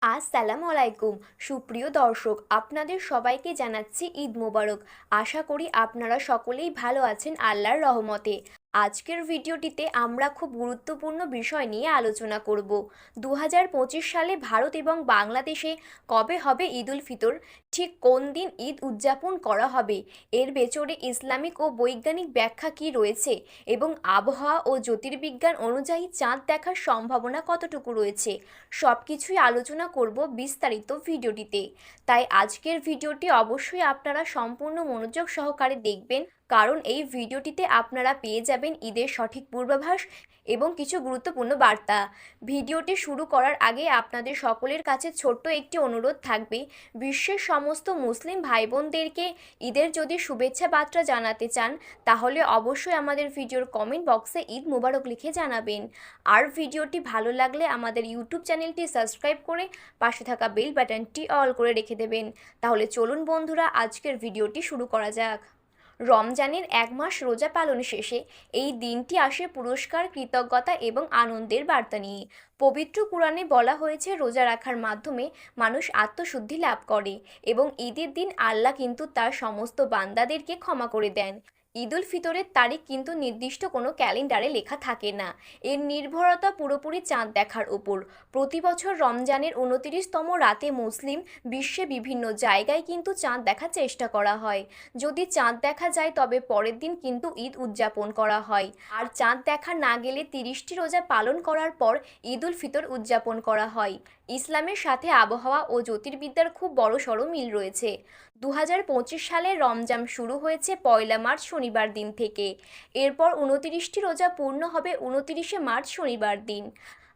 আসসালামু আলাইকুম সুপ্রিয় দর্শক, আপনাদের সবাইকে জানাচ্ছি ঈদ মোবারক। আশা করি আপনারা সকলেই ভালো আছেন আল্লাহর রহমতে। আজকের ভিডিওটিতে আমরা খুব গুরুত্বপূর্ণ বিষয় নিয়ে আলোচনা করব। 2025 সালে ভারত এবং বাংলাদেশে কবে হবে ঈদ উল ফিতর, ঠিক কোন দিন ঈদ উদযাপন করা হবে, এর পেছনে ইসলামিক ও বৈজ্ঞানিক ব্যাখ্যা কী রয়েছে এবং আবহাওয়া ও জ্যোতির্বিজ্ঞান অনুযায়ী চাঁদ দেখার সম্ভাবনা কতটুকু রয়েছে, সব কিছুই আলোচনা করব বিস্তারিত ভিডিওটিতে। তাই আজকের ভিডিওটি অবশ্যই আপনারা সম্পূর্ণ মনোযোগ সহকারে দেখবেন, কারণ এই ভিডিওটিতে আপনারা পেয়ে যাবেন ঈদের সঠিক পূর্বাভাস এবং কিছু গুরুত্বপূর্ণ বার্তা। ভিডিওটি শুরু করার আগে আপনাদের সকলের কাছে ছোট্ট একটি অনুরোধ থাকবে, বিশ্বের সমস্ত মুসলিম ভাই বোনদেরকে ঈদের যদি শুভেচ্ছা বার্তা জানাতে চান তাহলে অবশ্যই আমাদের ভিডিওর কমেন্ট বক্সে ঈদ মোবারক লিখে জানাবেন। আর ভিডিওটি ভালো লাগলে আমাদের ইউটিউব চ্যানেলটি সাবস্ক্রাইব করে পাশে থাকা বেল বাটনটি অল করে রেখে দেবেন। তাহলে চলুন বন্ধুরা, আজকের ভিডিওটি শুরু করা যাক। রমজানের 1 মাস রোজা পালন শেষে এই দিনটি আসে পুরস্কার, কৃতজ্ঞতা এবং আনন্দের বার্তা নিয়ে। পবিত্র কুরআনে বলা হয়েছে, রোজা রাখার মাধ্যমে মানুষ আত্মশুদ্ধি লাভ করে এবং ঈদের দিন আল্লাহ কিন্তু তার সমস্ত বান্দাদেরকে ক্ষমা করে দেন। ঈদ উল ফিতরের তারিখ কিন্তু নির্দিষ্ট কোনো ক্যালেন্ডারে লেখা থাকে না, এর নির্ভরতা পুরোপুরি চাঁদ দেখার উপর। প্রতি বছর রমজানের 29তম রাতে মুসলিম বিশ্বে বিভিন্ন জায়গায় কিন্তু চাঁদ দেখার চেষ্টা করা হয়। যদি চাঁদ দেখা যায় তবে পরের দিন কিন্তু ঈদ উদযাপন করা হয়, আর চাঁদ দেখা না গেলে 30টি রোজা পালন করার পর ঈদ উল ফিতর উদযাপন করা হয়। ইসলামের সাথে আবহাওয়া ও জ্যোতির্বিদ্যার খুব বড়সড় মিল রয়েছে। 2025 সালে রমজান শুরু হয়েছে 1 মার্চ শনিবার দিন থেকে। এরপর 29টি রোজা পূর্ণ হবে 29শে মার্চ শনিবার দিন।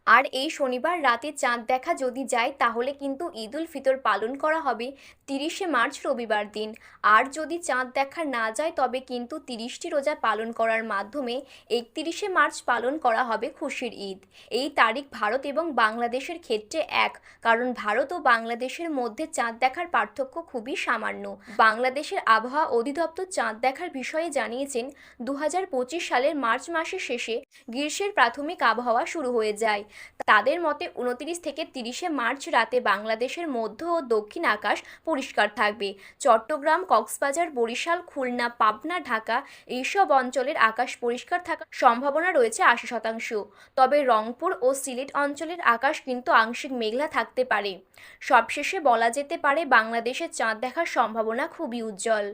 আর এই শনিবার রাতে চাঁদ দেখা যদি যায় তাহলে কিন্তু ঈদ উল ফিতর পালন করা হবে 30শে মার্চ রবিবার দিন। আর যদি চাঁদ দেখা না যায় তবে কিন্তু 30টি রোজা পালন করার মাধ্যমে 31শে মার্চ পালন করা হবে খুশির ঈদ। এই তারিখ ভারত এবং বাংলাদেশের ক্ষেত্রে এক, কারণ ভারত ও বাংলাদেশের মধ্যে চাঁদ দেখার পার্থক্য খুবই সামান্য। বাংলাদেশের আবহাওয়া অধিদপ্তর চাঁদ দেখার বিষয়ে জানিয়েছেন, 2025 সালের মার্চ মাসের শেষে গ্রীষ্মের প্রাথমিক আবহাওয়া শুরু হয়ে যায়। তাদের মতে 29 থেকে 30শে মার্চ রাতে বাংলাদেশের মধ্য ও দক্ষিণ আকাশ পরিষ্কার থাকবে। চট্টগ্রাম, কক্সবাজার, বরিশাল, খুলনা, পাবনা, ঢাকা এইসব অঞ্চলের আকাশ পরিষ্কার থাকার সম্ভাবনা রয়েছে 80%। তবে রংপুর ও সিলেট অঞ্চলের আকাশ কিন্তু আংশিক মেঘলা থাকতে পারে। সবশেষে বলা যেতে পারে বাংলাদেশের চাঁদ দেখার সম্ভাবনা খুবই উজ্জ্বল।